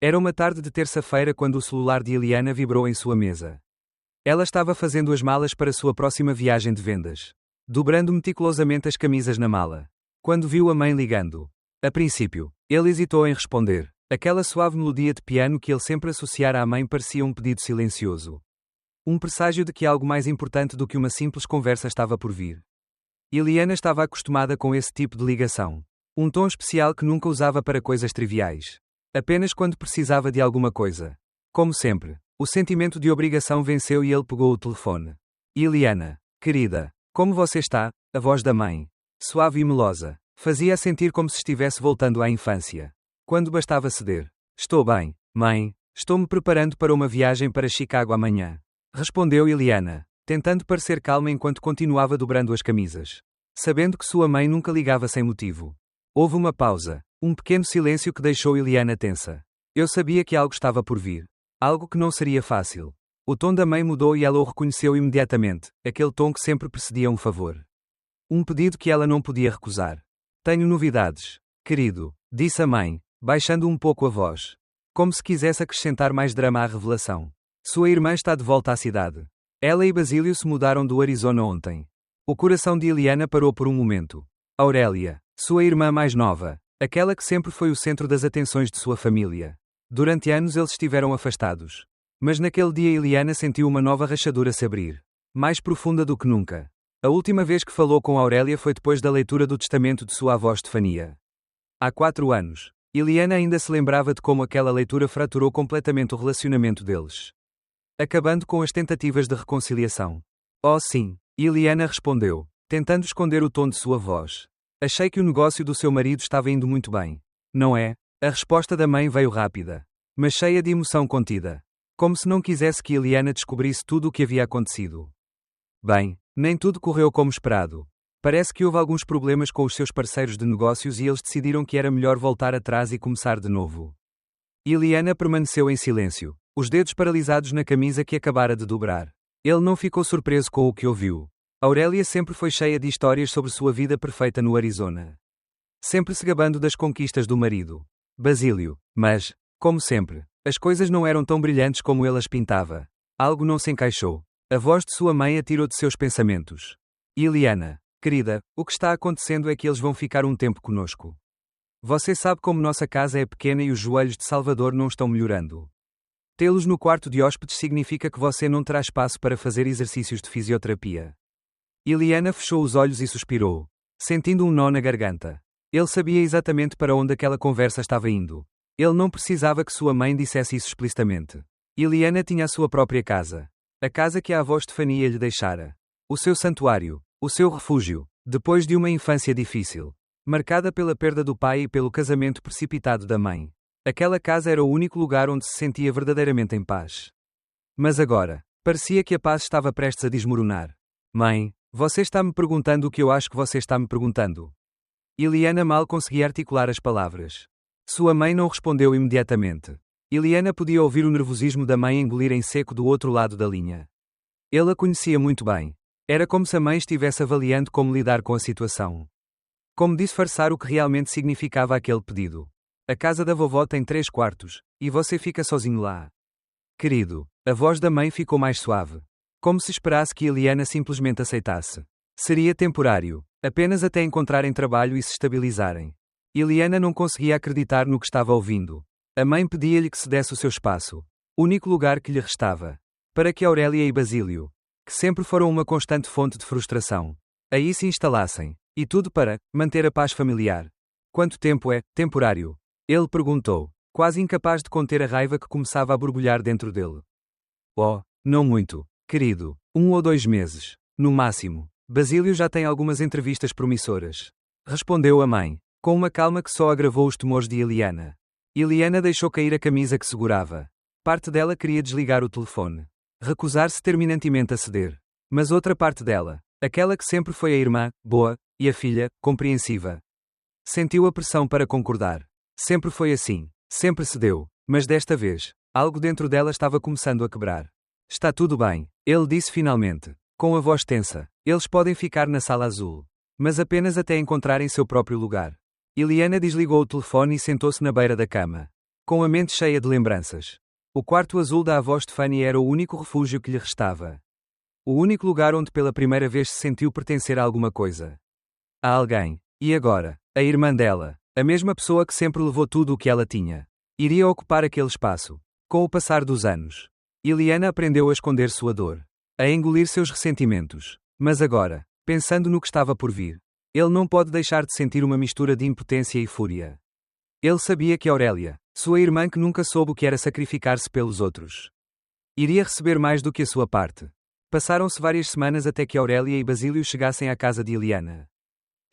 Era uma tarde de terça-feira quando o celular de Eliana vibrou em sua mesa. Ela estava fazendo as malas para sua próxima viagem de vendas, dobrando meticulosamente as camisas na mala, quando viu a mãe ligando. A princípio, ele hesitou em responder. Aquela suave melodia de piano que ele sempre associara à mãe parecia um pedido silencioso. Um presságio de que algo mais importante do que uma simples conversa estava por vir. Eliana estava acostumada com esse tipo de ligação. Um tom especial que nunca usava para coisas triviais. Apenas quando precisava de alguma coisa. Como sempre, o sentimento de obrigação venceu e ele pegou o telefone. Eliana, querida, como você está? A voz da mãe, suave e melosa, fazia-a sentir como se estivesse voltando à infância. Quando bastava ceder. Estou bem, mãe, estou-me preparando para uma viagem para Chicago amanhã. Respondeu Eliana, tentando parecer calma enquanto continuava dobrando as camisas. Sabendo que sua mãe nunca ligava sem motivo. Houve uma pausa, um pequeno silêncio que deixou Eliana tensa. Eu sabia que algo estava por vir. Algo que não seria fácil. O tom da mãe mudou e ela o reconheceu imediatamente, aquele tom que sempre precedia um favor. Um pedido que ela não podia recusar. Tenho novidades, querido, disse a mãe, baixando um pouco a voz. Como se quisesse acrescentar mais drama à revelação. Sua irmã está de volta à cidade. Ela e Basílio se mudaram do Arizona ontem. O coração de Eliana parou por um momento. Aurélia, sua irmã mais nova, aquela que sempre foi o centro das atenções de sua família. Durante anos eles estiveram afastados. Mas naquele dia Eliana sentiu uma nova rachadura se abrir. Mais profunda do que nunca. A última vez que falou com Aurélia foi depois da leitura do testamento de sua avó Estefania. Há 4 anos. Eliana ainda se lembrava de como aquela leitura fraturou completamente o relacionamento deles. Acabando com as tentativas de reconciliação. Oh sim, Eliana respondeu, tentando esconder o tom de sua voz. Achei que o negócio do seu marido estava indo muito bem. Não é? A resposta da mãe veio rápida, mas cheia de emoção contida. Como se não quisesse que Eliana descobrisse tudo o que havia acontecido. Bem, nem tudo correu como esperado. Parece que houve alguns problemas com os seus parceiros de negócios e eles decidiram que era melhor voltar atrás e começar de novo. Eliana permaneceu em silêncio, os dedos paralisados na camisa que acabara de dobrar. Ele não ficou surpreso com o que ouviu. Aurélia sempre foi cheia de histórias sobre sua vida perfeita no Arizona. Sempre se gabando das conquistas do marido, Basílio, mas, como sempre, as coisas não eram tão brilhantes como ele as pintava. Algo não se encaixou. A voz de sua mãe a tirou de seus pensamentos. Eliana, querida, o que está acontecendo é que eles vão ficar um tempo conosco. Você sabe como nossa casa é pequena e os joelhos de Salvador não estão melhorando. Tê-los no quarto de hóspedes significa que você não terá espaço para fazer exercícios de fisioterapia. Eliana fechou os olhos e suspirou, sentindo um nó na garganta. Ele sabia exatamente para onde aquela conversa estava indo. Ele não precisava que sua mãe dissesse isso explicitamente. Eliana tinha a sua própria casa. A casa que a avó Estefania lhe deixara. O seu santuário. O seu refúgio. Depois de uma infância difícil. Marcada pela perda do pai e pelo casamento precipitado da mãe. Aquela casa era o único lugar onde se sentia verdadeiramente em paz. Mas agora, parecia que a paz estava prestes a desmoronar. Mãe, você está me perguntando o que eu acho que você está me perguntando. Eliana mal conseguia articular as palavras. Sua mãe não respondeu imediatamente. Eliana podia ouvir o nervosismo da mãe engolir em seco do outro lado da linha. Ele a conhecia muito bem. Era como se a mãe estivesse avaliando como lidar com a situação. Como disfarçar o que realmente significava aquele pedido. A casa da vovó tem 3 quartos, e você fica sozinho lá. Querido, a voz da mãe ficou mais suave. Como se esperasse que Eliana simplesmente aceitasse. Seria temporário, apenas até encontrarem trabalho e se estabilizarem. Eliana não conseguia acreditar no que estava ouvindo. A mãe pedia-lhe que se desse o seu espaço. Único lugar que lhe restava. Para que Aurélia e Basílio, que sempre foram uma constante fonte de frustração, aí se instalassem. E tudo para manter a paz familiar. Quanto tempo é temporário? Ele perguntou, quase incapaz de conter a raiva que começava a borbulhar dentro dele. Oh, não muito, querido. 1 ou 2 meses, no máximo. Basílio já tem algumas entrevistas promissoras. Respondeu a mãe, com uma calma que só agravou os temores de Eliana. Eliana deixou cair a camisa que segurava. Parte dela queria desligar o telefone. Recusar-se terminantemente a ceder. Mas outra parte dela, aquela que sempre foi a irmã, boa, e a filha, compreensiva, sentiu a pressão para concordar. Sempre foi assim. Sempre cedeu. Mas desta vez, algo dentro dela estava começando a quebrar. Está tudo bem, ele disse finalmente, com a voz tensa. Eles podem ficar na sala azul. Mas apenas até encontrarem seu próprio lugar. Eliana desligou o telefone e sentou-se na beira da cama. com a mente cheia de lembranças. O quarto azul da avó Stefania era o único refúgio que lhe restava. O único lugar onde pela primeira vez se sentiu pertencer a alguma coisa. A alguém. E agora, a irmã dela, a mesma pessoa que sempre levou tudo o que ela tinha, iria ocupar aquele espaço. Com o passar dos anos, Iliana aprendeu a esconder sua dor, a engolir seus ressentimentos. Mas agora, pensando no que estava por vir, ele não pode deixar de sentir uma mistura de impotência e fúria. Ele sabia que Aurélia, sua irmã que nunca soube o que era sacrificar-se pelos outros, iria receber mais do que a sua parte. Passaram-se várias semanas até que Aurélia e Basílio chegassem à casa de Iliana.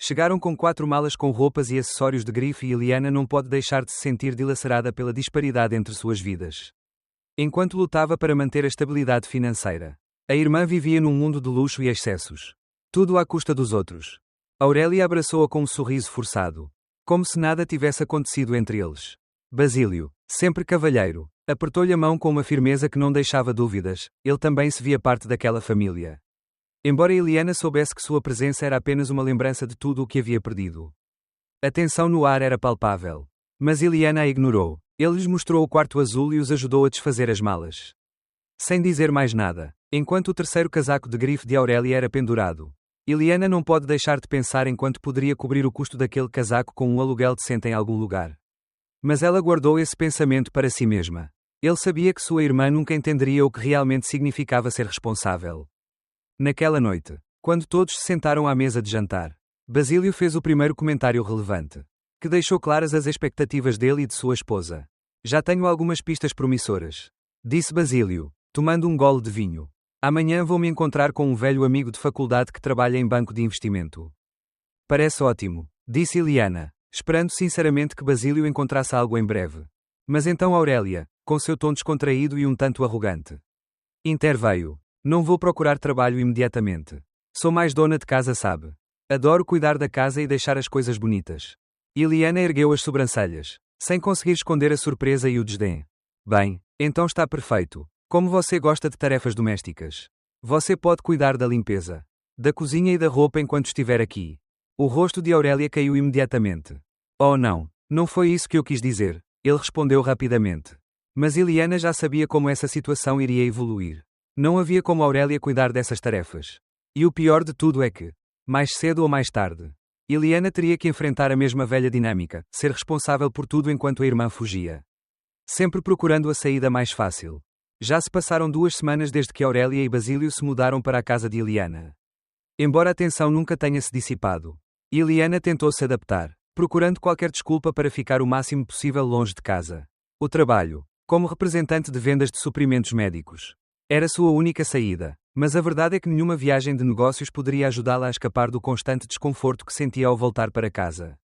Chegaram com 4 malas com roupas e acessórios de grife e Iliana não pode deixar de se sentir dilacerada pela disparidade entre suas vidas. Enquanto lutava para manter a estabilidade financeira, a irmã vivia num mundo de luxo e excessos. Tudo à custa dos outros. Aurélia abraçou-a com um sorriso forçado, como se nada tivesse acontecido entre eles. Basílio, sempre cavalheiro, apertou-lhe a mão com uma firmeza que não deixava dúvidas, ele também se via parte daquela família. Embora Iliana soubesse que sua presença era apenas uma lembrança de tudo o que havia perdido. A tensão no ar era palpável. Mas Iliana a ignorou. Ele lhes mostrou o quarto azul e os ajudou a desfazer as malas. Sem dizer mais nada, enquanto o terceiro casaco de grife de Aurélia era pendurado, Iliana não pode deixar de pensar em quanto poderia cobrir o custo daquele casaco com um aluguel decente em algum lugar. Mas ela guardou esse pensamento para si mesma. Ele sabia que sua irmã nunca entenderia o que realmente significava ser responsável. Naquela noite, quando todos se sentaram à mesa de jantar, Basílio fez o primeiro comentário relevante, que deixou claras as expectativas dele e de sua esposa. Já tenho algumas pistas promissoras, disse Basílio, tomando um gole de vinho. Amanhã vou-me encontrar com um velho amigo de faculdade que trabalha em banco de investimento. Parece ótimo, disse Iliana, esperando sinceramente que Basílio encontrasse algo em breve. Mas então Aurélia, com seu tom descontraído e um tanto arrogante, interveio. Não vou procurar trabalho imediatamente. Sou mais dona de casa, sabe? Adoro cuidar da casa e deixar as coisas bonitas. Iliana ergueu as sobrancelhas, sem conseguir esconder a surpresa e o desdém. Bem, então está perfeito. Como você gosta de tarefas domésticas? Você pode cuidar da limpeza, da cozinha e da roupa enquanto estiver aqui. O rosto de Aurélia caiu imediatamente. Oh não, não foi isso que eu quis dizer, ele respondeu rapidamente. Mas Iliana já sabia como essa situação iria evoluir. Não havia como Aurélia cuidar dessas tarefas. E o pior de tudo é que, mais cedo ou mais tarde, Iliana teria que enfrentar a mesma velha dinâmica, ser responsável por tudo enquanto a irmã fugia. Sempre procurando a saída mais fácil. Já se passaram 2 semanas desde que Aurélia e Basílio se mudaram para a casa de Iliana. Embora a tensão nunca tenha se dissipado, Iliana tentou se adaptar, procurando qualquer desculpa para ficar o máximo possível longe de casa. O trabalho, como representante de vendas de suprimentos médicos, era sua única saída, mas a verdade é que nenhuma viagem de negócios poderia ajudá-la a escapar do constante desconforto que sentia ao voltar para casa.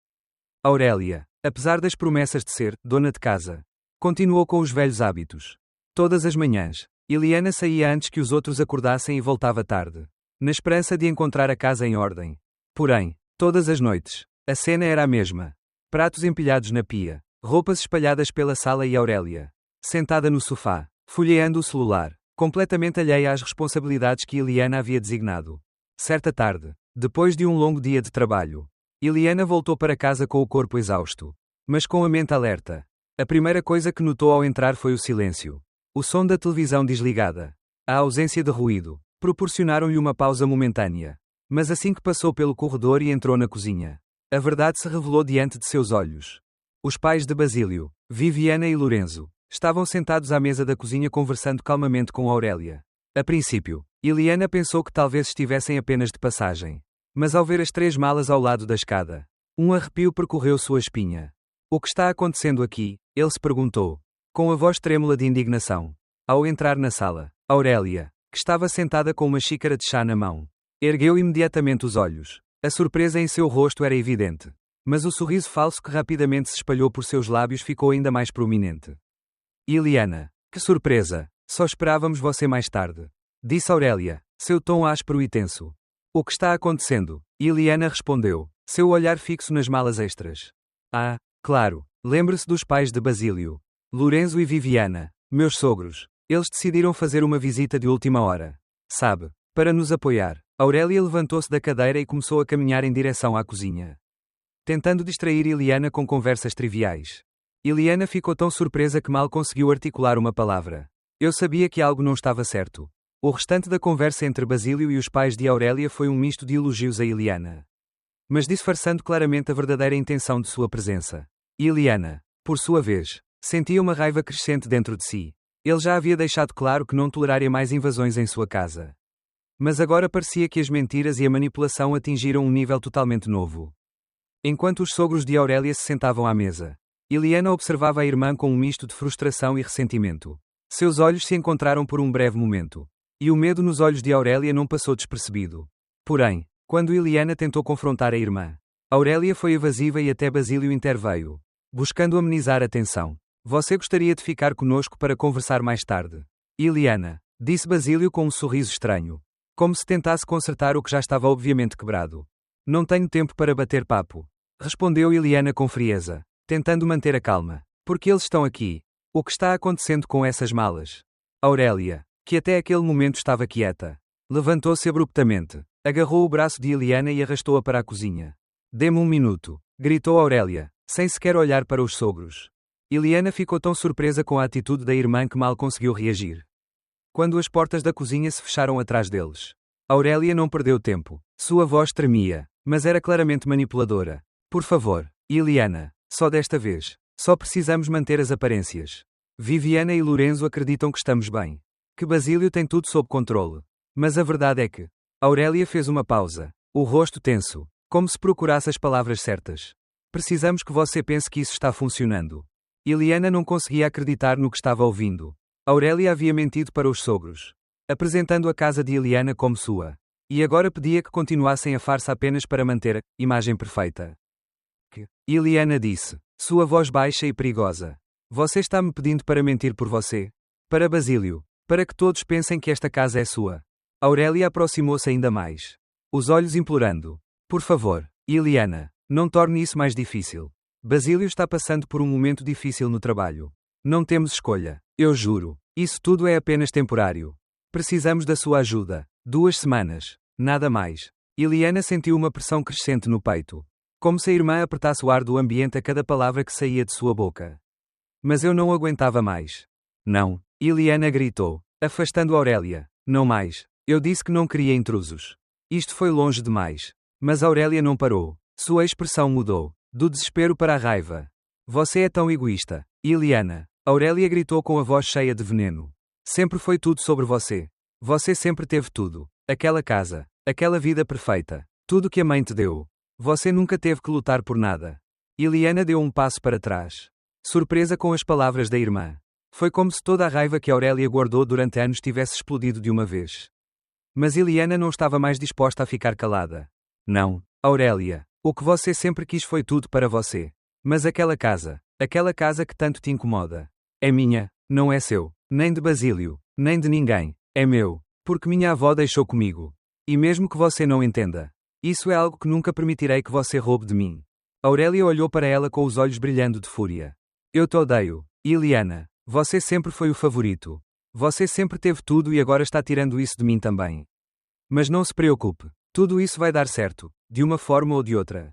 Aurélia, apesar das promessas de ser dona de casa, continuou com os velhos hábitos. Todas as manhãs, Iliana saía antes que os outros acordassem e voltava tarde, na esperança de encontrar a casa em ordem. Porém, todas as noites, a cena era a mesma. Pratos empilhados na pia, roupas espalhadas pela sala e Aurélia, sentada no sofá, folheando o celular, completamente alheia às responsabilidades que Iliana havia designado. Certa tarde, depois de um longo dia de trabalho, Iliana voltou para casa com o corpo exausto, mas com a mente alerta. A primeira coisa que notou ao entrar foi o silêncio. O som da televisão desligada. A ausência de ruído proporcionaram-lhe uma pausa momentânea. Mas assim que passou pelo corredor e entrou na cozinha, a verdade se revelou diante de seus olhos. Os pais de Basílio, Viviana e Lorenzo, estavam sentados à mesa da cozinha conversando calmamente com Aurélia. A princípio, Iliana pensou que talvez estivessem apenas de passagem. Mas ao ver as 3 malas ao lado da escada, um arrepio percorreu sua espinha. O que está acontecendo aqui? Ele se perguntou, com a voz trêmula de indignação. Ao entrar na sala, Aurélia, que estava sentada com uma xícara de chá na mão, ergueu imediatamente os olhos. A surpresa em seu rosto era evidente. Mas o sorriso falso que rapidamente se espalhou por seus lábios ficou ainda mais prominente. Iliana, que surpresa! Só esperávamos você mais tarde, disse Aurélia, seu tom áspero e tenso. O que está acontecendo? Iliana respondeu, seu olhar fixo nas malas extras. Ah, claro, lembre-se dos pais de Basílio, Lorenzo e Viviana, meus sogros. Eles decidiram fazer uma visita de última hora. Sabe, para nos apoiar. Aurélia levantou-se da cadeira e começou a caminhar em direção à cozinha, tentando distrair Iliana com conversas triviais. Eliana ficou tão surpresa que mal conseguiu articular uma palavra. Eu sabia que algo não estava certo. O restante da conversa entre Basílio e os pais de Aurélia foi um misto de elogios a Eliana, mas disfarçando claramente a verdadeira intenção de sua presença. Eliana, por sua vez, sentia uma raiva crescente dentro de si. Ele já havia deixado claro que não toleraria mais invasões em sua casa. Mas agora parecia que as mentiras e a manipulação atingiram um nível totalmente novo. Enquanto os sogros de Aurélia se sentavam à mesa, Eliana observava a irmã com um misto de frustração e ressentimento. Seus olhos se encontraram por um breve momento. E o medo nos olhos de Aurélia não passou despercebido. Porém, quando Eliana tentou confrontar a irmã, Aurélia foi evasiva e até Basílio interveio, buscando amenizar a tensão. Você gostaria de ficar conosco para conversar mais tarde? Eliana, disse Basílio com um sorriso estranho, como se tentasse consertar o que já estava obviamente quebrado. Não tenho tempo para bater papo, respondeu Eliana com frieza, tentando manter a calma. Porque eles estão aqui. O que está acontecendo com essas malas? Aurélia, que até aquele momento estava quieta, levantou-se abruptamente, agarrou o braço de Eliana e arrastou-a para a cozinha. Dê-me um minuto, gritou Aurélia, sem sequer olhar para os sogros. Eliana ficou tão surpresa com a atitude da irmã que mal conseguiu reagir. Quando as portas da cozinha se fecharam atrás deles, Aurélia não perdeu tempo. Sua voz tremia, mas era claramente manipuladora. Por favor, Eliana, só desta vez. Só precisamos manter as aparências. Viviana e Lorenzo acreditam que estamos bem. Que Basílio tem tudo sob controle. Mas a verdade é que Aurélia fez uma pausa, o rosto tenso, como se procurasse as palavras certas. Precisamos que você pense que isso está funcionando. Eliana não conseguia acreditar no que estava ouvindo. Aurélia havia mentido para os sogros, apresentando a casa de Eliana como sua. E agora pedia que continuassem a farsa apenas para manter a imagem perfeita. Que? Eliana disse, sua voz baixa e perigosa. Você está me pedindo para mentir por você? Para Basílio. Para que todos pensem que esta casa é sua. Aurélia aproximou-se ainda mais, os olhos implorando. Por favor, Eliana, não torne isso mais difícil. Basílio está passando por um momento difícil no trabalho. Não temos escolha, eu juro. Isso tudo é apenas temporário. Precisamos da sua ajuda. 2 semanas. Nada mais. Eliana sentiu uma pressão crescente no peito, como se a irmã apertasse o ar do ambiente a cada palavra que saía de sua boca. Mas eu não aguentava mais. Não. Eliana gritou, afastando Aurélia. Não mais. Eu disse que não queria intrusos. Isto foi longe demais. Mas Aurélia não parou. Sua expressão mudou, do desespero para a raiva. Você é tão egoísta, Eliana. Aurélia gritou com a voz cheia de veneno. Sempre foi tudo sobre você. Você sempre teve tudo. Aquela casa, aquela vida perfeita, tudo que a mãe te deu. Você nunca teve que lutar por nada. Eliana deu um passo para trás, surpresa com as palavras da irmã. Foi como se toda a raiva que Aurélia guardou durante anos tivesse explodido de uma vez. Mas Eliana não estava mais disposta a ficar calada. Não, Aurélia, o que você sempre quis foi tudo para você. Mas aquela casa que tanto te incomoda, é minha, não é seu, nem de Basílio, nem de ninguém, é meu, porque minha avó deixou comigo. E mesmo que você não entenda, isso é algo que nunca permitirei que você roube de mim. Aurélia olhou para ela com os olhos brilhando de fúria. Eu te odeio, Eliana. Você sempre foi o favorito. Você sempre teve tudo e agora está tirando isso de mim também. Mas não se preocupe. Tudo isso vai dar certo, de uma forma ou de outra.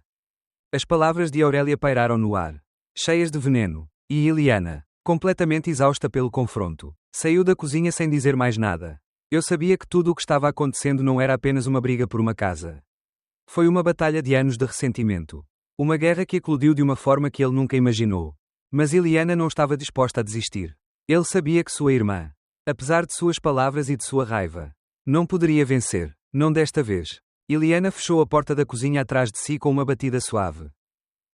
As palavras de Aurélia pairaram no ar, cheias de veneno, e Eliana, completamente exausta pelo confronto, saiu da cozinha sem dizer mais nada. Eu sabia que tudo o que estava acontecendo não era apenas uma briga por uma casa. Foi uma batalha de anos de ressentimento. Uma guerra que eclodiu de uma forma que ele nunca imaginou. Mas Eliana não estava disposta a desistir. Ele sabia que sua irmã, apesar de suas palavras e de sua raiva, não poderia vencer, não desta vez. Eliana fechou a porta da cozinha atrás de si com uma batida suave,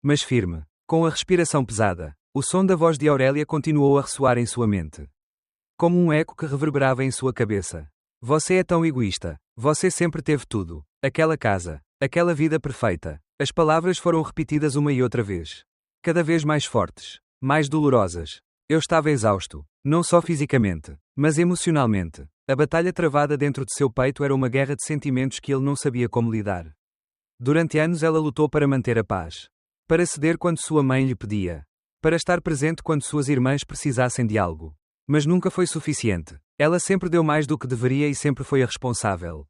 mas firme, com a respiração pesada. O som da voz de Aurélia continuou a ressoar em sua mente, como um eco que reverberava em sua cabeça. Você é tão egoísta. Você sempre teve tudo. Aquela casa, aquela vida perfeita. As palavras foram repetidas uma e outra vez, cada vez mais fortes, mais dolorosas. Eu estava exausto, não só fisicamente, mas emocionalmente. A batalha travada dentro de seu peito era uma guerra de sentimentos que ele não sabia como lidar. Durante anos ela lutou para manter a paz, para ceder quando sua mãe lhe pedia, para estar presente quando suas irmãs precisassem de algo. Mas nunca foi suficiente. Ela sempre deu mais do que deveria e sempre foi a responsável.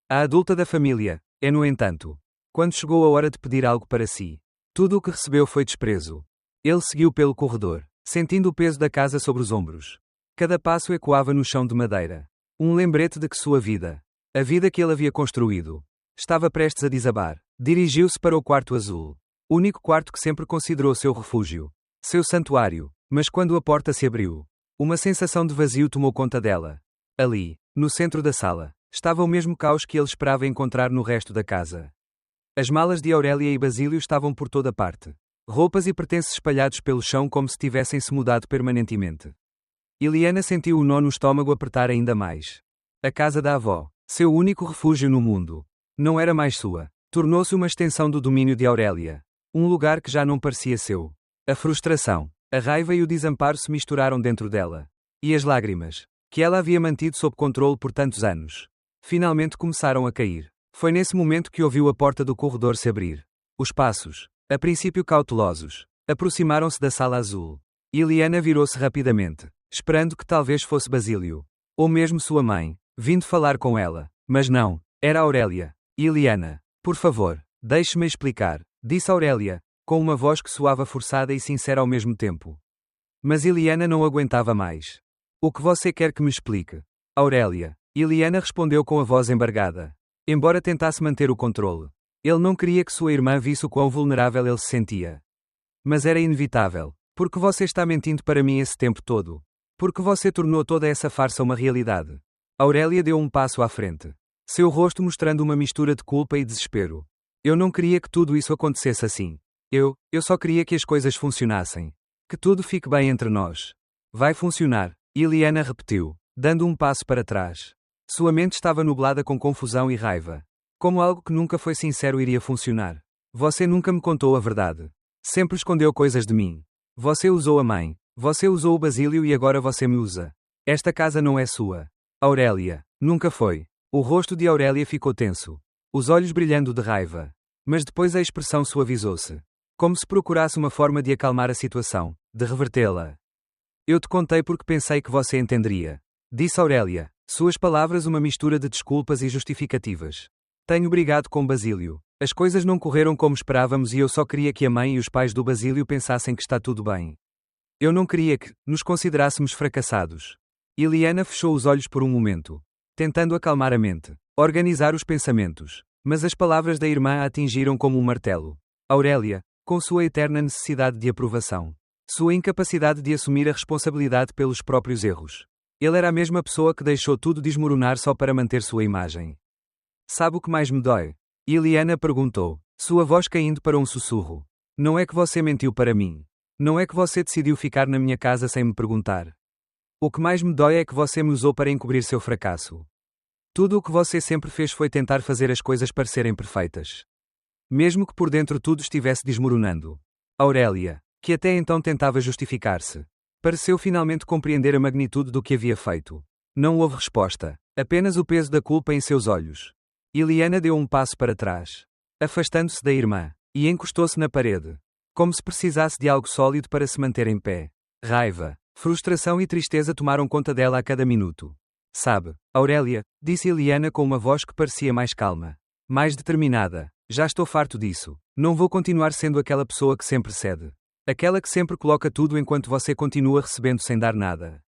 A adulta da família, no entanto, quando chegou a hora de pedir algo para si, tudo o que recebeu foi desprezo. Ele seguiu pelo corredor, sentindo o peso da casa sobre os ombros. Cada passo ecoava no chão de madeira. Um lembrete de que sua vida, a vida que ele havia construído, estava prestes a desabar. Dirigiu-se para o quarto azul. Único quarto que sempre considerou seu refúgio. Seu santuário. Mas quando a porta se abriu, uma sensação de vazio tomou conta dela. Ali, no centro da sala, estava o mesmo caos que ele esperava encontrar no resto da casa. As malas de Aurélia e Basílio estavam por toda parte. Roupas e pertences espalhados pelo chão como se tivessem se mudado permanentemente. Iliana sentiu o nó no estômago apertar ainda mais. A casa da avó, seu único refúgio no mundo, não era mais sua. Tornou-se uma extensão do domínio de Aurélia. Um lugar que já não parecia seu. A frustração, a raiva e o desamparo se misturaram dentro dela. E as lágrimas, que ela havia mantido sob controle por tantos anos, finalmente começaram a cair. Foi nesse momento que ouviu a porta do corredor se abrir. Os passos, a princípio cautelosos, aproximaram-se da sala azul. Iliana virou-se rapidamente, esperando que talvez fosse Basílio, ou mesmo sua mãe, vindo falar com ela. Mas não, era Aurélia. Iliana, por favor, deixe-me explicar, disse Aurélia, com uma voz que soava forçada e sincera ao mesmo tempo. Mas Iliana não aguentava mais. O que você quer que me explique? Aurélia. Iliana respondeu com a voz embargada. Embora tentasse manter o controle, ele não queria que sua irmã visse o quão vulnerável ele se sentia. Mas era inevitável. Porque você está mentindo para mim esse tempo todo? Porque você tornou toda essa farsa uma realidade? Aurélia deu um passo à frente. Seu rosto mostrando uma mistura de culpa e desespero. Eu não queria que tudo isso acontecesse assim. Eu só queria que as coisas funcionassem. Que tudo fique bem entre nós. Vai funcionar, Iliana repetiu, dando um passo para trás. Sua mente estava nublada com confusão e raiva. Como algo que nunca foi sincero iria funcionar. Você nunca me contou a verdade. Sempre escondeu coisas de mim. Você usou a mãe. Você usou o Basílio e agora você me usa. Esta casa não é sua. Aurélia. Nunca foi. O rosto de Aurélia ficou tenso. Os olhos brilhando de raiva. Mas depois a expressão suavizou-se. Como se procurasse uma forma de acalmar a situação, de revertê-la. Eu te contei porque pensei que você entenderia. Disse Aurélia. Suas palavras uma mistura de desculpas e justificativas. Tenho brigado com Basílio. As coisas não correram como esperávamos e eu só queria que a mãe e os pais do Basílio pensassem que está tudo bem. Eu não queria que nos considerássemos fracassados. Iliana fechou os olhos por um momento, tentando acalmar a mente, organizar os pensamentos. Mas as palavras da irmã a atingiram como um martelo. Aurélia, com sua eterna necessidade de aprovação. Sua incapacidade de assumir a responsabilidade pelos próprios erros. Ele era a mesma pessoa que deixou tudo desmoronar só para manter sua imagem. Sabe o que mais me dói? Iliana perguntou, sua voz caindo para um sussurro. Não é que você mentiu para mim. Não é que você decidiu ficar na minha casa sem me perguntar. O que mais me dói é que você me usou para encobrir seu fracasso. Tudo o que você sempre fez foi tentar fazer as coisas parecerem perfeitas. Mesmo que por dentro tudo estivesse desmoronando. Aurélia, que até então tentava justificar-se, pareceu finalmente compreender a magnitude do que havia feito. Não houve resposta, apenas o peso da culpa em seus olhos. Iliana deu um passo para trás, afastando-se da irmã, e encostou-se na parede, como se precisasse de algo sólido para se manter em pé. Raiva, frustração e tristeza tomaram conta dela a cada minuto. Sabe, Aurélia, disse Iliana com uma voz que parecia mais calma, mais determinada. Já estou farto disso. Não vou continuar sendo aquela pessoa que sempre cede. Aquela que sempre coloca tudo enquanto você continua recebendo sem dar nada.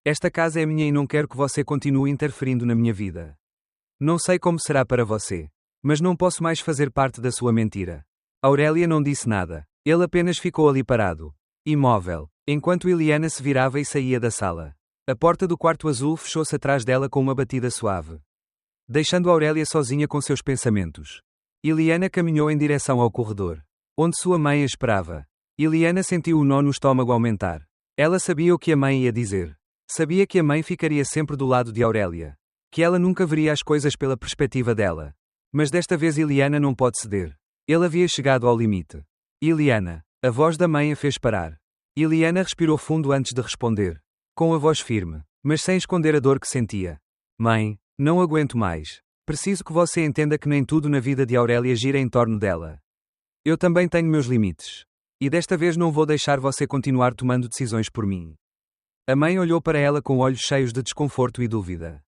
Esta casa é minha e não quero que você continue interferindo na minha vida. Não sei como será para você, mas não posso mais fazer parte da sua mentira. Aurélia não disse nada. Ele apenas ficou ali parado, imóvel, enquanto Iliana se virava e saía da sala. A porta do quarto azul fechou-se atrás dela com uma batida suave, deixando Aurélia sozinha com seus pensamentos. Iliana caminhou em direção ao corredor, onde sua mãe a esperava. Iliana sentiu o nó no estômago aumentar. Ela sabia o que a mãe ia dizer. Sabia que a mãe ficaria sempre do lado de Aurélia. Que ela nunca veria as coisas pela perspectiva dela. Mas desta vez Iliana não pode ceder. Ele havia chegado ao limite. Iliana. A voz da mãe a fez parar. Iliana respirou fundo antes de responder. Com a voz firme, mas sem esconder a dor que sentia. Mãe, não aguento mais. Preciso que você entenda que nem tudo na vida de Aurélia gira em torno dela. Eu também tenho meus limites. E desta vez não vou deixar você continuar tomando decisões por mim. A mãe olhou para ela com olhos cheios de desconforto e dúvida.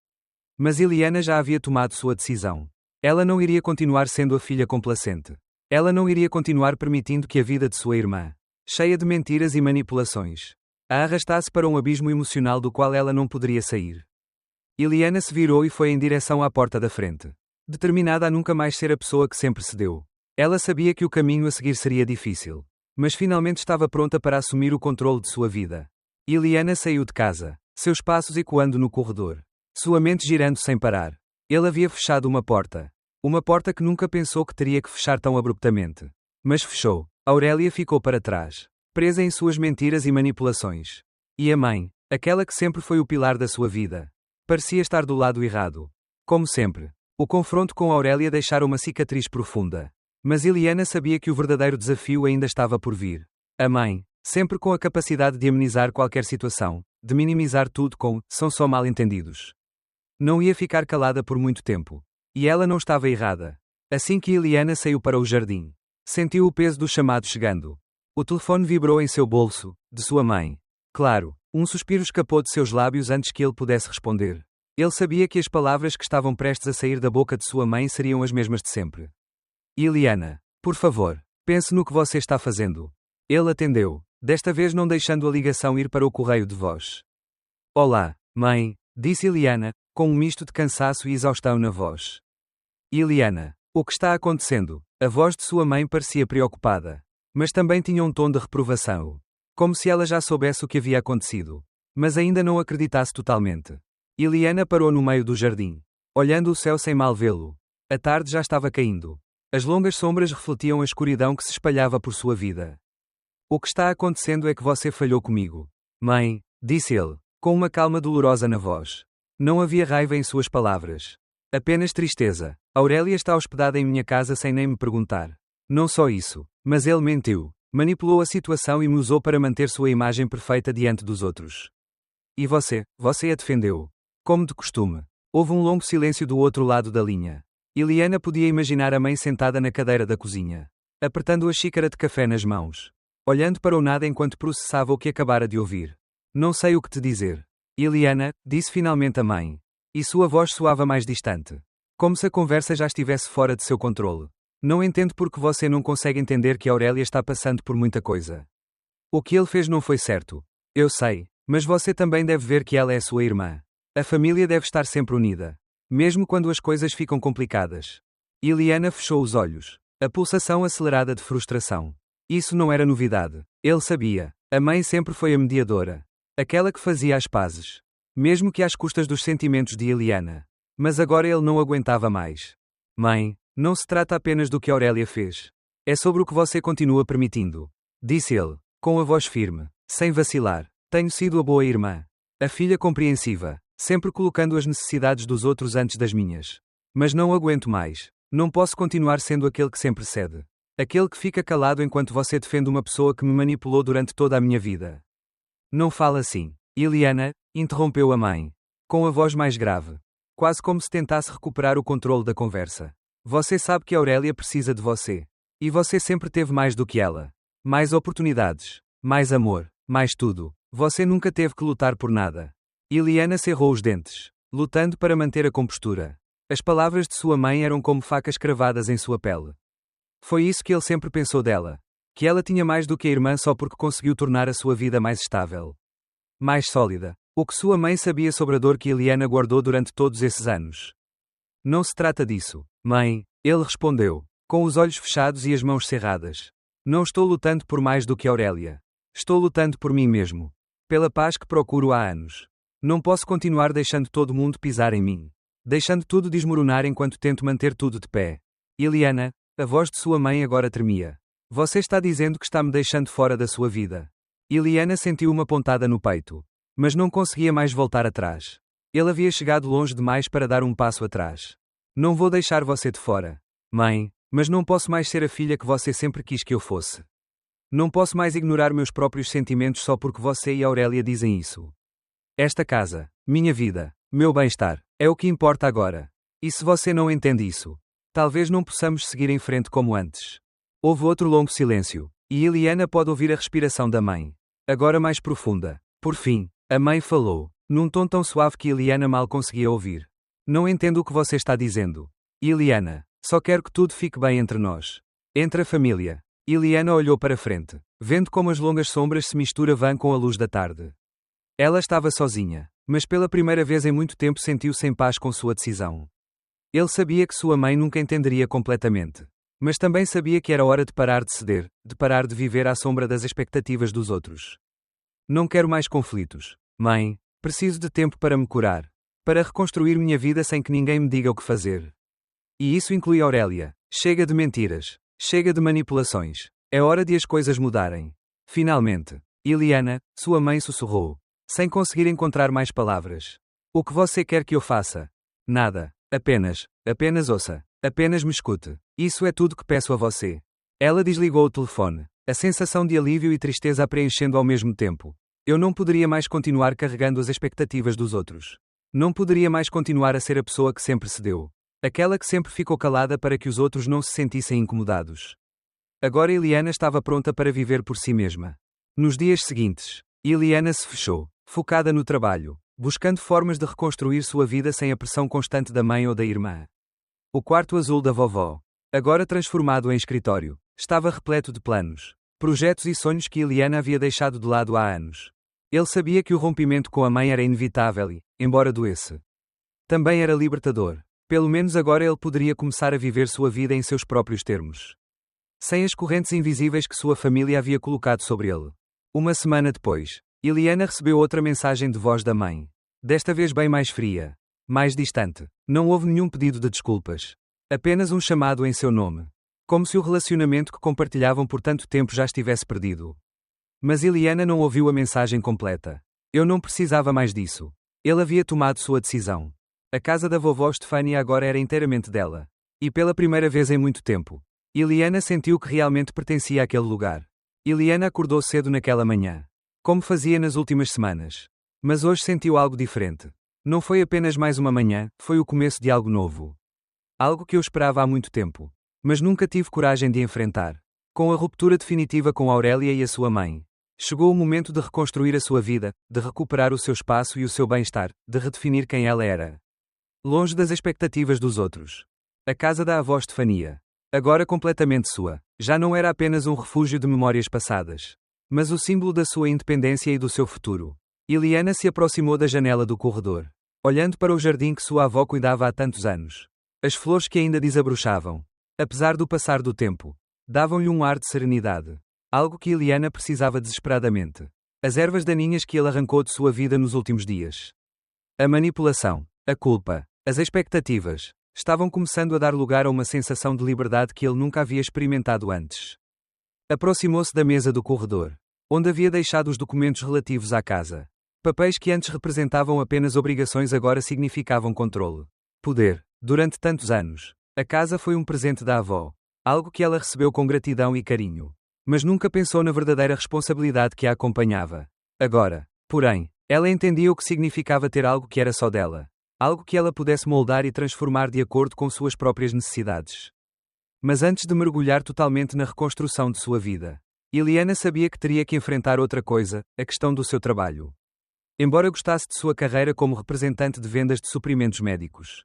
Mas Iliana já havia tomado sua decisão. Ela não iria continuar sendo a filha complacente. Ela não iria continuar permitindo que a vida de sua irmã cheia de mentiras e manipulações. A arrastasse para um abismo emocional do qual ela não poderia sair. Iliana se virou e foi em direção à porta da frente. Determinada a nunca mais ser a pessoa que sempre se deu. Ela sabia que o caminho a seguir seria difícil. Mas finalmente estava pronta para assumir o controle de sua vida. Iliana saiu de casa, seus passos ecoando no corredor. Sua mente girando sem parar. Ele havia fechado uma porta. Uma porta que nunca pensou que teria que fechar tão abruptamente. Mas fechou. Aurélia ficou para trás, presa em suas mentiras e manipulações. E a mãe, aquela que sempre foi o pilar da sua vida, parecia estar do lado errado. Como sempre, o confronto com Aurélia deixara uma cicatriz profunda. Mas Iliana sabia que o verdadeiro desafio ainda estava por vir. A mãe, sempre com a capacidade de amenizar qualquer situação, de minimizar tudo com "são só mal-entendidos". Não ia ficar calada por muito tempo. E ela não estava errada. Assim que Iliana saiu para o jardim, sentiu o peso do chamado chegando. O telefone vibrou em seu bolso, de sua mãe. Claro, um suspiro escapou de seus lábios antes que ele pudesse responder. Ele sabia que as palavras que estavam prestes a sair da boca de sua mãe seriam as mesmas de sempre. Iliana, por favor, pense no que você está fazendo. Ele atendeu, desta vez não deixando a ligação ir para o correio de voz. Olá, mãe, disse Iliana, com um misto de cansaço e exaustão na voz. Iliana, o que está acontecendo? A voz de sua mãe parecia preocupada, mas também tinha um tom de reprovação. Como se ela já soubesse o que havia acontecido, mas ainda não acreditasse totalmente. Iliana parou no meio do jardim, olhando o céu sem mal vê-lo. A tarde já estava caindo. As longas sombras refletiam a escuridão que se espalhava por sua vida. O que está acontecendo é que você falhou comigo. Mãe, disse ele, com uma calma dolorosa na voz. Não havia raiva em suas palavras. Apenas tristeza. Aurélia está hospedada em minha casa sem nem me perguntar. Não só isso, mas ele mentiu, manipulou a situação e me usou para manter sua imagem perfeita diante dos outros. E você a defendeu. Como de costume. Houve um longo silêncio do outro lado da linha. Iliana podia imaginar a mãe sentada na cadeira da cozinha, apertando a xícara de café nas mãos, olhando para o nada enquanto processava o que acabara de ouvir. Não sei o que te dizer. Iliana, disse finalmente a mãe. E sua voz soava mais distante. Como se a conversa já estivesse fora de seu controle. Não entendo porque você não consegue entender que Aurélia está passando por muita coisa. O que ele fez não foi certo. Eu sei, mas você também deve ver que ela é sua irmã. A família deve estar sempre unida, mesmo quando as coisas ficam complicadas. Iliana fechou os olhos, a pulsação acelerada de frustração. Isso não era novidade. Ele sabia. A mãe sempre foi a mediadora. Aquela que fazia as pazes. Mesmo que às custas dos sentimentos de Iliana. Mas agora ele não aguentava mais. Mãe, não se trata apenas do que Aurélia fez. É sobre o que você continua permitindo. Disse ele, com a voz firme, sem vacilar. Tenho sido a boa irmã. A filha compreensiva, sempre colocando as necessidades dos outros antes das minhas. Mas não aguento mais. Não posso continuar sendo aquele que sempre cede. Aquele que fica calado enquanto você defende uma pessoa que me manipulou durante toda a minha vida. Não fala assim. Iliana, interrompeu a mãe, com a voz mais grave, quase como se tentasse recuperar o controle da conversa. Você sabe que Aurélia precisa de você. E você sempre teve mais do que ela. Mais oportunidades, mais amor, mais tudo. Você nunca teve que lutar por nada. Iliana cerrou os dentes, lutando para manter a compostura. As palavras de sua mãe eram como facas cravadas em sua pele. Foi isso que ele sempre pensou dela. Que ela tinha mais do que a irmã só porque conseguiu tornar a sua vida mais estável. Mais sólida. O que sua mãe sabia sobre a dor que Iliana guardou durante todos esses anos. Não se trata disso, mãe, ele respondeu, com os olhos fechados e as mãos cerradas. Não estou lutando por mais do que Aurélia. Estou lutando por mim mesmo. Pela paz que procuro há anos. Não posso continuar deixando todo mundo pisar em mim. Deixando tudo desmoronar enquanto tento manter tudo de pé. Iliana, a voz de sua mãe agora tremia. Você está dizendo que está me deixando fora da sua vida. Iliana sentiu uma pontada no peito. Mas não conseguia mais voltar atrás. Ele havia chegado longe demais para dar um passo atrás. Não vou deixar você de fora. Mãe, mas não posso mais ser a filha que você sempre quis que eu fosse. Não posso mais ignorar meus próprios sentimentos só porque você e Aurélia dizem isso. Esta casa, minha vida, meu bem-estar, é o que importa agora. E se você não entende isso, talvez não possamos seguir em frente como antes. Houve outro longo silêncio, e Iliana pôde ouvir a respiração da mãe. Agora mais profunda. Por fim, a mãe falou, num tom tão suave que Iliana mal conseguia ouvir. Não entendo o que você está dizendo. Iliana, só quero que tudo fique bem entre nós. Entre a família. Iliana olhou para frente, vendo como as longas sombras se misturavam com a luz da tarde. Ela estava sozinha, mas pela primeira vez em muito tempo sentiu-se em paz com sua decisão. Ele sabia que sua mãe nunca entenderia completamente. Mas também sabia que era hora de parar de ceder, de parar de viver à sombra das expectativas dos outros. Não quero mais conflitos. Mãe, preciso de tempo para me curar. Para reconstruir minha vida sem que ninguém me diga o que fazer. E isso inclui Aurélia. Chega de mentiras. Chega de manipulações. É hora de as coisas mudarem. Finalmente. Iliana, sua mãe sussurrou, sem conseguir encontrar mais palavras. O que você quer que eu faça? Nada. Apenas ouça. Apenas me escute. Isso é tudo que peço a você. Ela desligou o telefone. A sensação de alívio e tristeza a preenchendo ao mesmo tempo. Eu não poderia mais continuar carregando as expectativas dos outros. Não poderia mais continuar a ser a pessoa que sempre cedeu. Aquela que sempre ficou calada para que os outros não se sentissem incomodados. Agora Iliana estava pronta para viver por si mesma. Nos dias seguintes, Iliana se fechou, focada no trabalho, buscando formas de reconstruir sua vida sem a pressão constante da mãe ou da irmã. O quarto azul da vovó, agora transformado em escritório, estava repleto de planos, projetos e sonhos que Iliana havia deixado de lado há anos. Ele sabia que o rompimento com a mãe era inevitável e, embora doesse, também era libertador. Pelo menos agora ele poderia começar a viver sua vida em seus próprios termos. Sem as correntes invisíveis que sua família havia colocado sobre ele. Uma semana depois, Iliana recebeu outra mensagem de voz da mãe. Desta vez bem mais fria. Mais distante. Não houve nenhum pedido de desculpas. Apenas um chamado em seu nome. Como se o relacionamento que compartilhavam por tanto tempo já estivesse perdido. Mas Iliana não ouviu a mensagem completa. Eu não precisava mais disso. Ele havia tomado sua decisão. A casa da vovó Stefania agora era inteiramente dela. E pela primeira vez em muito tempo, Iliana sentiu que realmente pertencia àquele lugar. Iliana acordou cedo naquela manhã. Como fazia nas últimas semanas. Mas hoje sentiu algo diferente. Não foi apenas mais uma manhã, foi o começo de algo novo. Algo que eu esperava há muito tempo. Mas nunca tive coragem de enfrentar. Com a ruptura definitiva com Aurélia e a sua mãe, chegou o momento de reconstruir a sua vida, de recuperar o seu espaço e o seu bem-estar, de redefinir quem ela era. Longe das expectativas dos outros. A casa da avó Stefania, agora completamente sua, já não era apenas um refúgio de memórias passadas, mas o símbolo da sua independência e do seu futuro. Iliana se aproximou da janela do corredor, olhando para o jardim que sua avó cuidava há tantos anos. As flores que ainda desabrochavam, apesar do passar do tempo, davam-lhe um ar de serenidade. Algo que Iliana precisava desesperadamente. As ervas daninhas que ele arrancou de sua vida nos últimos dias. A manipulação, a culpa, as expectativas, estavam começando a dar lugar a uma sensação de liberdade que ele nunca havia experimentado antes. Aproximou-se da mesa do corredor, onde havia deixado os documentos relativos à casa. Papéis que antes representavam apenas obrigações agora significavam controle. Poder. Durante tantos anos, a casa foi um presente da avó, algo que ela recebeu com gratidão e carinho. Mas nunca pensou na verdadeira responsabilidade que a acompanhava. Agora, porém, ela entendia o que significava ter algo que era só dela. Algo que ela pudesse moldar e transformar de acordo com suas próprias necessidades. Mas antes de mergulhar totalmente na reconstrução de sua vida, Iliana sabia que teria que enfrentar outra coisa, a questão do seu trabalho. Embora gostasse de sua carreira como representante de vendas de suprimentos médicos,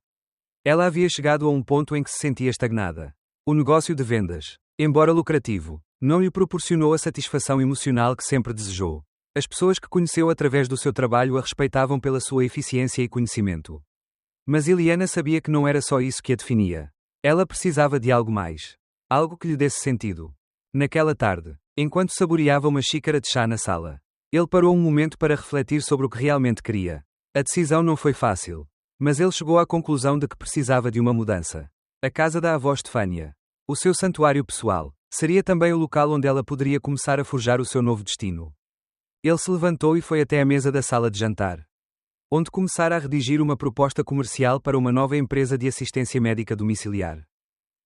ela havia chegado a um ponto em que se sentia estagnada. O negócio de vendas, embora lucrativo, não lhe proporcionou a satisfação emocional que sempre desejou. As pessoas que conheceu através do seu trabalho a respeitavam pela sua eficiência e conhecimento. Mas Iliana sabia que não era só isso que a definia. Ela precisava de algo mais. Algo que lhe desse sentido. Naquela tarde, enquanto saboreava uma xícara de chá na sala, ele parou um momento para refletir sobre o que realmente queria. A decisão não foi fácil. Mas ele chegou à conclusão de que precisava de uma mudança. A casa da avó Stefania, o seu santuário pessoal, seria também o local onde ela poderia começar a forjar o seu novo destino. Ele se levantou e foi até a mesa da sala de jantar, onde começara a redigir uma proposta comercial para uma nova empresa de assistência médica domiciliar.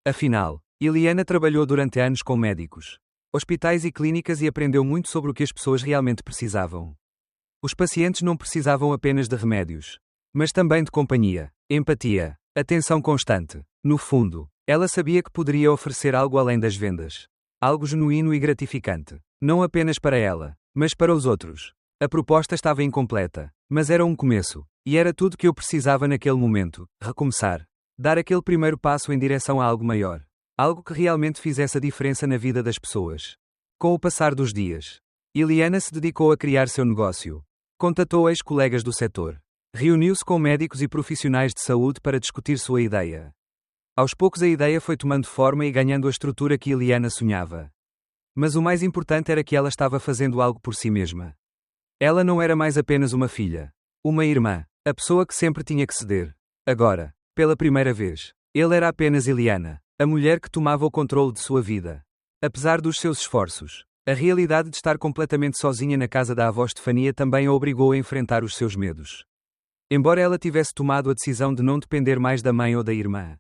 Afinal, Iliana trabalhou durante anos com médicos, hospitais e clínicas e aprendeu muito sobre o que as pessoas realmente precisavam. Os pacientes não precisavam apenas de remédios, mas também de companhia, empatia, atenção constante. No fundo, ela sabia que poderia oferecer algo além das vendas. Algo genuíno e gratificante. Não apenas para ela, mas para os outros. A proposta estava incompleta, mas era um começo, e era tudo que eu precisava naquele momento: recomeçar. Dar aquele primeiro passo em direção a algo maior. Algo que realmente fizesse a diferença na vida das pessoas. Com o passar dos dias, Iliana se dedicou a criar seu negócio. Contatou ex-colegas do setor. Reuniu-se com médicos e profissionais de saúde para discutir sua ideia. Aos poucos a ideia foi tomando forma e ganhando a estrutura que Iliana sonhava. Mas o mais importante era que ela estava fazendo algo por si mesma. Ela não era mais apenas uma filha. Uma irmã. A pessoa que sempre tinha que ceder. Agora, pela primeira vez, ele era apenas Iliana, a mulher que tomava o controle de sua vida. Apesar dos seus esforços, a realidade de estar completamente sozinha na casa da avó Stefania também a obrigou a enfrentar os seus medos. Embora ela tivesse tomado a decisão de não depender mais da mãe ou da irmã,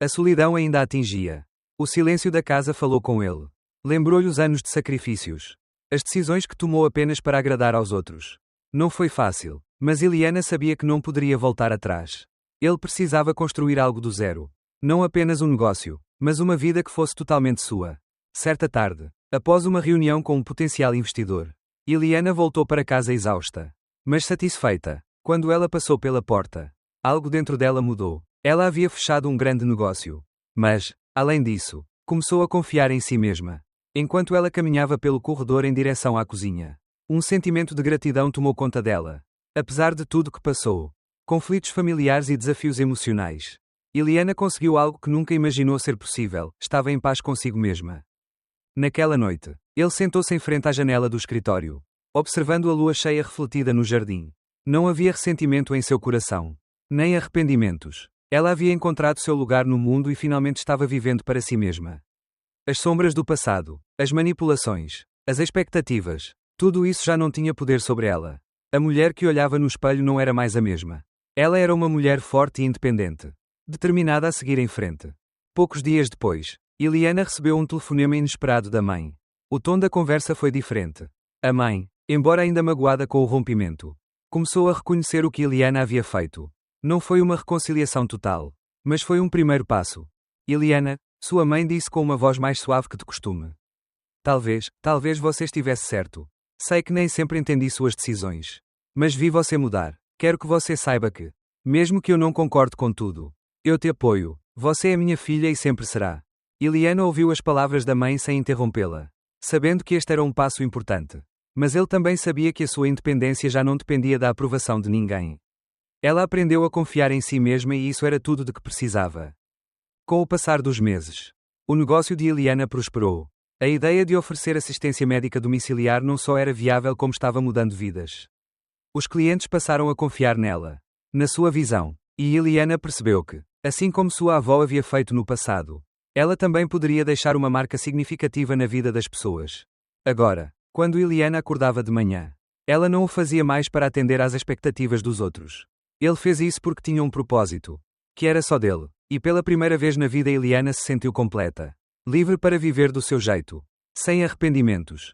a solidão ainda a atingia. O silêncio da casa falou com ele. Lembrou-lhe os anos de sacrifícios. As decisões que tomou apenas para agradar aos outros. Não foi fácil, mas Iliana sabia que não poderia voltar atrás. Ele precisava construir algo do zero. Não apenas um negócio, mas uma vida que fosse totalmente sua. Certa tarde, após uma reunião com um potencial investidor, Iliana voltou para casa exausta, mas satisfeita. Quando ela passou pela porta, algo dentro dela mudou. Ela havia fechado um grande negócio. Mas, além disso, começou a confiar em si mesma. Enquanto ela caminhava pelo corredor em direção à cozinha, um sentimento de gratidão tomou conta dela. Apesar de tudo que passou, conflitos familiares e desafios emocionais, Iliana conseguiu algo que nunca imaginou ser possível, estava em paz consigo mesma. Naquela noite, ele sentou-se em frente à janela do escritório, observando a lua cheia refletida no jardim. Não havia ressentimento em seu coração, nem arrependimentos. Ela havia encontrado seu lugar no mundo e finalmente estava vivendo para si mesma. As sombras do passado, as manipulações, as expectativas, tudo isso já não tinha poder sobre ela. A mulher que olhava no espelho não era mais a mesma. Ela era uma mulher forte e independente, determinada a seguir em frente. Poucos dias depois, Iliana recebeu um telefonema inesperado da mãe. O tom da conversa foi diferente. A mãe, embora ainda magoada com o rompimento, começou a reconhecer o que Iliana havia feito. Não foi uma reconciliação total, mas foi um primeiro passo. Iliana, sua mãe disse com uma voz mais suave que de costume. Talvez você estivesse certo. Sei que nem sempre entendi suas decisões. Mas vi você mudar. Quero que você saiba que, mesmo que eu não concorde com tudo, eu te apoio. Você é minha filha e sempre será. Iliana ouviu as palavras da mãe sem interrompê-la, sabendo que este era um passo importante. Mas ele também sabia que a sua independência já não dependia da aprovação de ninguém. Ela aprendeu a confiar em si mesma e isso era tudo de que precisava. Com o passar dos meses, o negócio de Iliana prosperou. A ideia de oferecer assistência médica domiciliar não só era viável como estava mudando vidas. Os clientes passaram a confiar nela, na sua visão, e Iliana percebeu que, assim como sua avó havia feito no passado, ela também poderia deixar uma marca significativa na vida das pessoas. Agora, quando Iliana acordava de manhã, ela não o fazia mais para atender às expectativas dos outros. Ele fez isso porque tinha um propósito, que era só dele, e pela primeira vez na vida Iliana se sentiu completa, livre para viver do seu jeito, sem arrependimentos.